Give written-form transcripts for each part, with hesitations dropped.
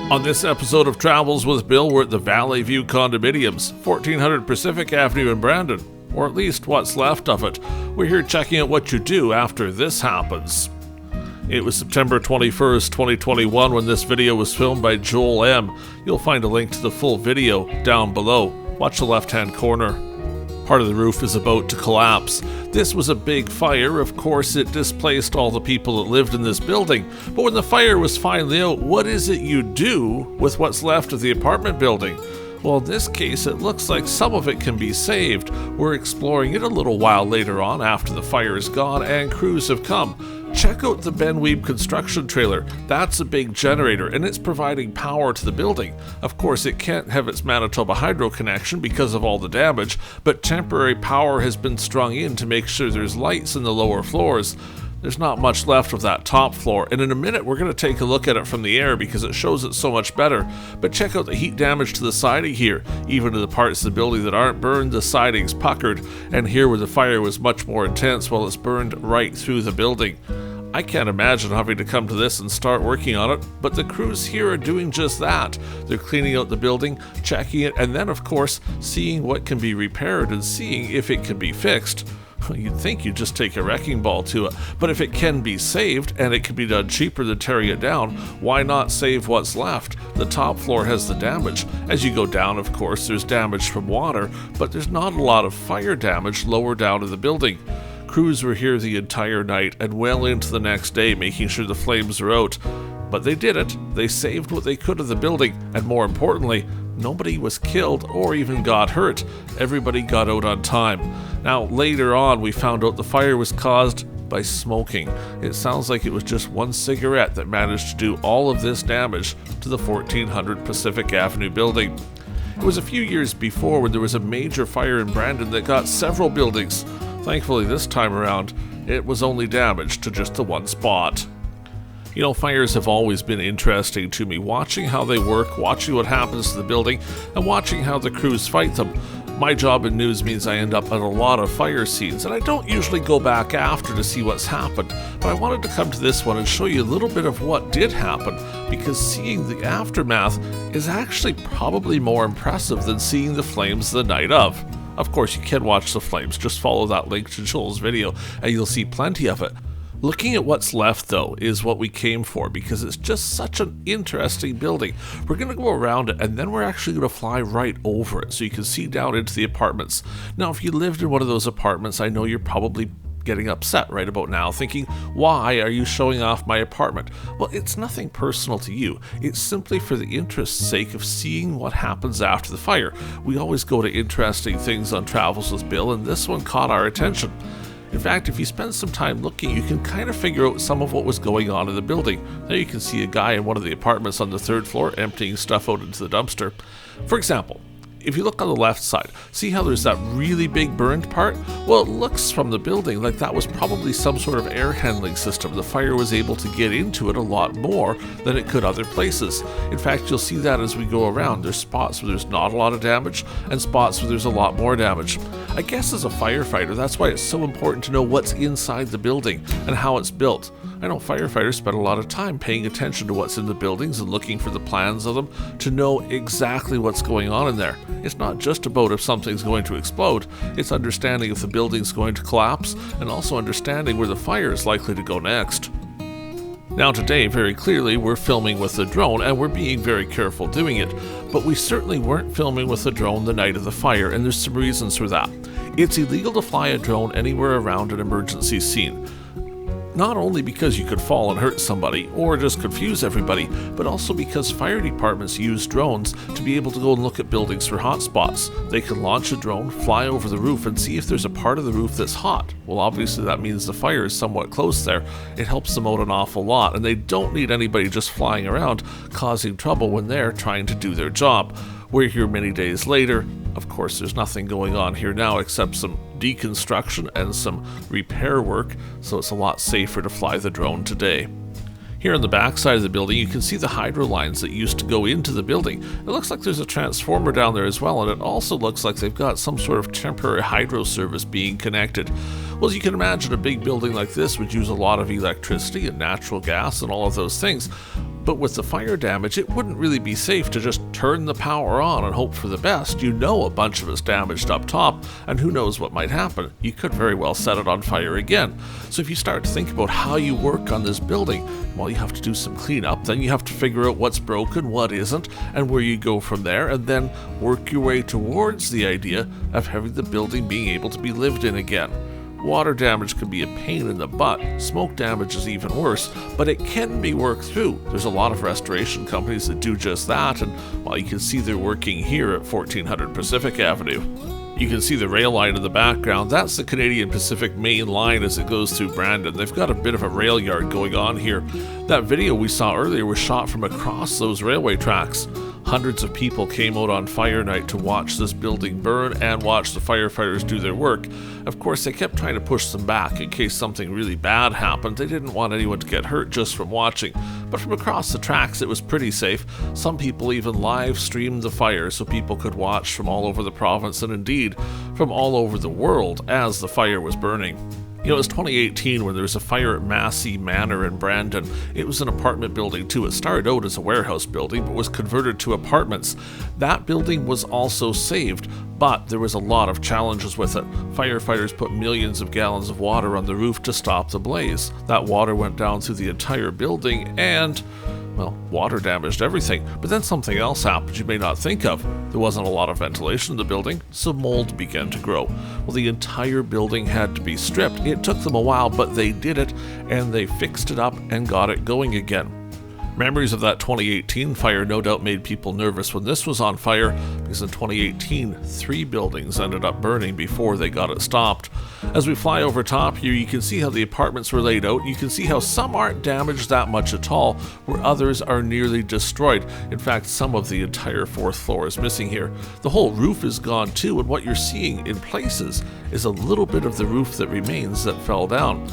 On this episode of Travels with Bill, we're at the Valley View Condominiums, 1400 Pacific Avenue in Brandon, or at least what's left of it. We're here checking out what you do after this happens. It was September 21st, 2021 when this video was filmed by Joel M. You'll find a link to the full video down below. Watch the left-hand corner. Part of the roof is about to collapse. This was a big fire. Of course, it displaced all the people that lived in this building. But when the fire was finally out, what is it you do with what's left of the apartment building? Well, in this case, it looks like some of it can be saved. We're exploring it a little while later on after the fire is gone and crews have come. Check out the Ben Weeb construction trailer. That's a big generator and it's providing power to the building. Of course, it can't have its Manitoba Hydro connection because of all the damage, but temporary power has been strung in to make sure there's lights in the lower floors. There's not much left of that top floor, and in a minute we're going to take a look at it from the air because it shows it so much better. But check out the heat damage to the siding here. Even to the parts of the building that aren't burned, the siding's puckered, and here where the fire was much more intense, well, it's burned right through the building. I can't imagine having to come to this and start working on it, but the crews here are doing just that. They're cleaning out the building, checking it, and then of course seeing what can be repaired and seeing if it can be fixed. You'd think you'd just take a wrecking ball to it, but if it can be saved and it can be done cheaper than tearing it down, why not save what's left? The top floor has the damage. As you go down, of course, there's damage from water, but there's not a lot of fire damage lower down in the building. Crews were here the entire night and well into the next day making sure the flames are out. But they did it. They saved what they could of the building, and more importantly, nobody was killed or even got hurt. Everybody got out on time. Now, later on, we found out the fire was caused by smoking. It sounds like it was just one cigarette that managed to do all of this damage to the 1400 Pacific Avenue building. It was a few years before when there was a major fire in Brandon that got several buildings. Thankfully, this time around, it was only damage to just the one spot. You know, fires have always been interesting to me, watching how they work, watching what happens to the building, and watching how the crews fight them. My job in news means I end up at a lot of fire scenes, and I don't usually go back after to see what's happened, but I wanted to come to this one and show you a little bit of what did happen, because seeing the aftermath is actually probably more impressive than seeing the flames the night of. Of course, you can watch the flames, just follow that link to Joel's video, and you'll see plenty of it. Looking at what's left, though, is what we came for because it's just such an interesting building. We're going to go around it and then we're actually going to fly right over it so you can see down into the apartments. Now, if you lived in one of those apartments, I know you're probably getting upset right about now, thinking, why are you showing off my apartment? Well, it's nothing personal to you. It's simply for the interest's sake of seeing what happens after the fire. We always go to interesting things on Travels with Bill, and this one caught our attention. In fact, if you spend some time looking, you can kind of figure out some of what was going on in the building. There you can see a guy in one of the apartments on the third floor emptying stuff out into the dumpster. For example, if you look on the left side, see how there's that really big burned part? Well, it looks from the building like that was probably some sort of air handling system. The fire was able to get into it a lot more than it could other places. In fact, you'll see that as we go around. There's spots where there's not a lot of damage and spots where there's a lot more damage. I guess as a firefighter, that's why it's so important to know what's inside the building and how it's built. I know firefighters spend a lot of time paying attention to what's in the buildings and looking for the plans of them to know exactly what's going on in there. It's not just about if something's going to explode, it's understanding if the building's going to collapse and also understanding where the fire is likely to go next. Now today, very clearly, we're filming with the drone and we're being very careful doing it, but we certainly weren't filming with the drone the night of the fire, and there's some reasons for that. It's illegal to fly a drone anywhere around an emergency scene. Not only because you could fall and hurt somebody or just confuse everybody, but also because fire departments use drones to be able to go and look at buildings for hot spots. They can launch a drone, fly over the roof, and see if there's a part of the roof that's hot. Well, obviously that means the fire is somewhat close there. It helps them out an awful lot, and they don't need anybody just flying around causing trouble when they're trying to do their job. We're here many days later. Of course, there's nothing going on here now except some deconstruction and some repair work, so it's a lot safer to fly the drone today. Here on the back side of the building, you can see the hydro lines that used to go into the building. It looks like there's a transformer down there as well, and it also looks like they've got some sort of temporary hydro service being connected. Well, as you can imagine, a big building like this would use a lot of electricity and natural gas and all of those things. But with the fire damage, it wouldn't really be safe to just turn the power on and hope for the best. You know a bunch of it's damaged up top, and who knows what might happen. You could very well set it on fire again. So if you start to think about how you work on this building, well, you have to do some cleanup, then you have to figure out what's broken, what isn't, and where you go from there, and then work your way towards the idea of having the building being able to be lived in again. Water damage can be a pain in the butt. Smoke damage is even worse, but it can be worked through. There's a lot of restoration companies that do just that, and well, you can see they're working here at 1400 Pacific Avenue. You can see the rail line in the background. That's the Canadian Pacific main line as it goes through Brandon. They've got a bit of a rail yard going on here. That video we saw earlier was shot from across those railway tracks. Hundreds of people came out on fire night to watch this building burn and watch the firefighters do their work. Of course, they kept trying to push them back in case something really bad happened. They didn't want anyone to get hurt just from watching. But from across the tracks, it was pretty safe. Some people even live streamed the fire so people could watch from all over the province and indeed from all over the world as the fire was burning. You know, it was 2018 when there was a fire at Massey Manor in Brandon. It was an apartment building too. It started out as a warehouse building but was converted to apartments. That building was also saved, but there was a lot of challenges with it. Firefighters put millions of gallons of water on the roof to stop the blaze. That water went down through the entire building and, well, water damaged everything. But then something else happened you may not think of. There wasn't a lot of ventilation in the building, so mold began to grow. Well, the entire building had to be stripped. It took them a while, but they did it, and they fixed it up and got it going again. Memories of that 2018 fire no doubt made people nervous when this was on fire, because in 2018, 3 buildings ended up burning before they got it stopped. As we fly over top here, you can see how the apartments were laid out. You can see how some aren't damaged that much at all, where others are nearly destroyed. In fact, some of the entire 4th floor is missing here. The whole roof is gone too, and what you're seeing in places is a little bit of the roof that remains that fell down.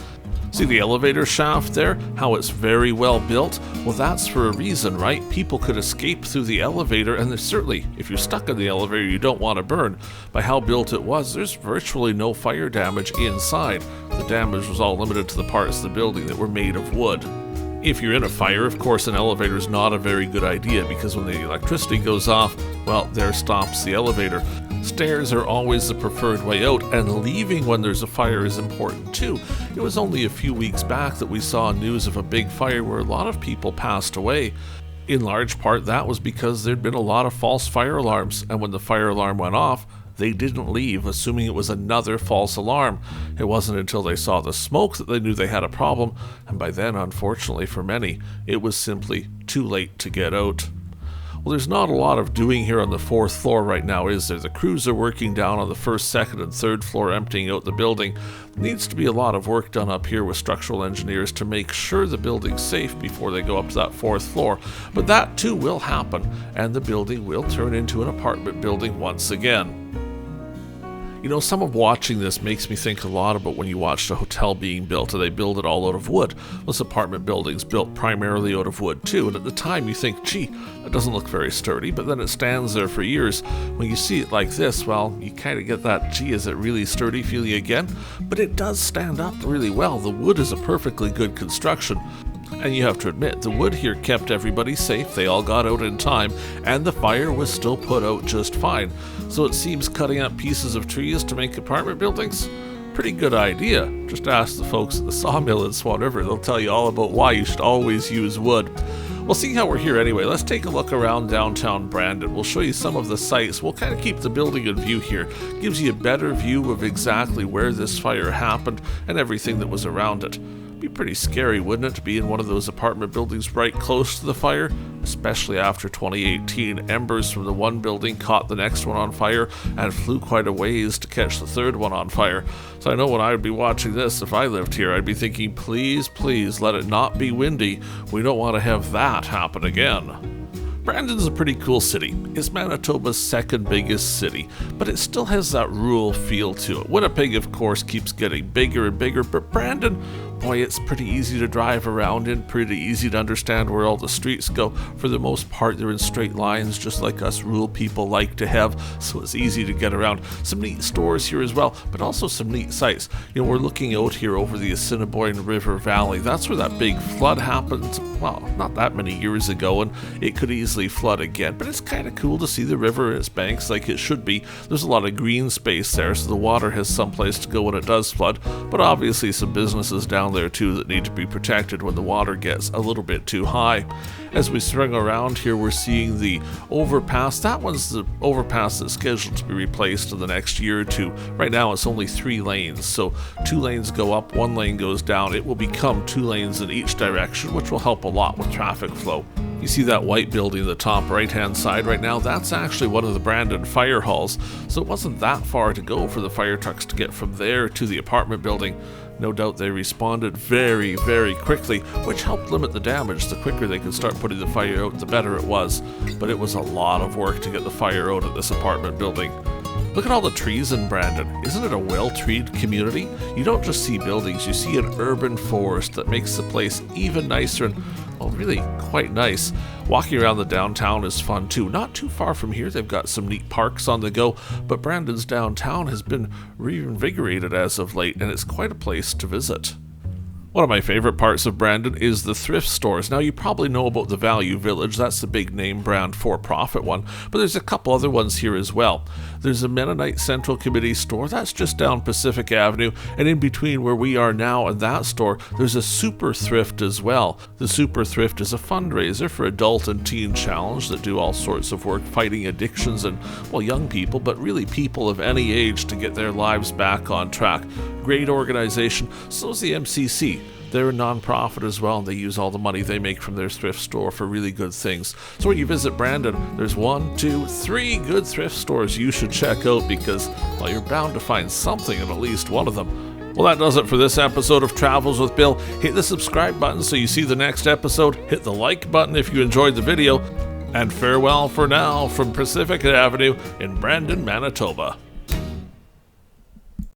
See the elevator shaft there? How it's very well built? Well, that's for a reason, right? People could escape through the elevator, and there's certainly, if you're stuck in the elevator, you don't want to burn. By how built it was, there's virtually no fire damage inside. The damage was all limited to the parts of the building that were made of wood. If you're in a fire, of course, an elevator is not a very good idea because when the electricity goes off, well, there stops the elevator. Stairs are always the preferred way out, and leaving when there's a fire is important too. It was only a few weeks back that we saw news of a big fire where a lot of people passed away. In large part, that was because there'd been a lot of false fire alarms, and when the fire alarm went off, they didn't leave, assuming it was another false alarm. It wasn't until they saw the smoke that they knew they had a problem, and by then, unfortunately for many, it was simply too late to get out. Well, there's not a lot of doing here on the 4th floor right now, is there? The crews are working down on the 1st, 2nd, and 3rd floor, emptying out the building. There needs to be a lot of work done up here with structural engineers to make sure the building's safe before they go up to that 4th floor. But that too will happen, and the building will turn into an apartment building once again. You know, some of watching this makes me think a lot about when you watched a hotel being built and they build it all out of wood. This apartment building's built primarily out of wood too, and at the time you think, gee, that doesn't look very sturdy, but then it stands there for years. When you see it like this, well, you kind of get that, gee, is it really sturdy feeling again? But it does stand up really well. The wood is a perfectly good construction. And you have to admit, the wood here kept everybody safe, they all got out in time, and the fire was still put out just fine. So it seems cutting up pieces of trees to make apartment buildings? Pretty good idea. Just ask the folks at the sawmill in Swan River, they'll tell you all about why you should always use wood. Well, seeing how we're here anyway, let's take a look around downtown Brandon. We'll show you some of the sites. We'll kind of keep the building in view here. Gives you a better view of exactly where this fire happened and everything that was around it. Be pretty scary, wouldn't it, to be in one of those apartment buildings right close to the fire? Especially after 2018, embers from the one building caught the next one on fire and flew quite a ways to catch the 3rd one on fire. So I know when I would be watching this, if I lived here, I'd be thinking, please, please, let it not be windy. We don't want to have that happen again. Brandon's a pretty cool city. It's Manitoba's 2nd biggest city, but it still has that rural feel to it. Winnipeg, of course, keeps getting bigger and bigger, but Brandon boy, it's pretty easy to drive around in, pretty easy to understand where all the streets go. For the most part, they're in straight lines, just like us rural people like to have, so it's easy to get around. Some neat stores here as well, but also some neat sights. We're looking out here over the Assiniboine River Valley. That's where that big flood happened, well, not that many years ago, and it could easily flood again, but it's kind of cool to see the river and its banks like it should be. There's a lot of green space there, so the water has some place to go when it does flood, but obviously some businesses down there too that need to be protected when the water gets a little bit too high. As we swing around here, we're seeing the overpass. That one's the overpass that's scheduled to be replaced in the next year or two. Right now it's only 3 lanes, so 2 lanes go up, 1 lane goes down. It will become 2 lanes in each direction, which will help a lot with traffic flow. You see that white building in the top right-hand side right now? That's actually one of the Brandon fire halls, so it wasn't that far to go for the fire trucks to get from there to the apartment building. No doubt they responded very, very quickly, which helped limit the damage. The quicker they could start putting the fire out, the better it was. But it was a lot of work to get the fire out at this apartment building. Look at all the trees in Brandon. Isn't it a well-treed community? You don't just see buildings, you see an urban forest that makes the place even nicer and, well, really quite nice. Walking around the downtown is fun too. Not too far from here, they've got some neat parks on the go, but Brandon's downtown has been reinvigorated as of late, and it's quite a place to visit. One of my favorite parts of Brandon is the thrift stores. Now, you probably know about the Value Village. That's the big name brand for-profit one, but there's a couple other ones here as well. There's a Mennonite Central Committee store. That's just down Pacific Avenue, and in between where we are now and that store, there's a Super Thrift as well. The Super Thrift is a fundraiser for adult and teen challenge that do all sorts of work fighting addictions and, well, young people, but really people of any age to get their lives back on track. Great organization. So is the MCC. They're a non-profit as well, and they use all the money they make from their thrift store for really good things. So when you visit Brandon, there's 1, 2, 3 good thrift stores you should check out because, well, you're bound to find something in at least one of them. Well, that does it for this episode of Travels with Bill. Hit the subscribe button so you see the next episode. Hit the like button if you enjoyed the video. And farewell for now from Pacific Avenue in Brandon, Manitoba.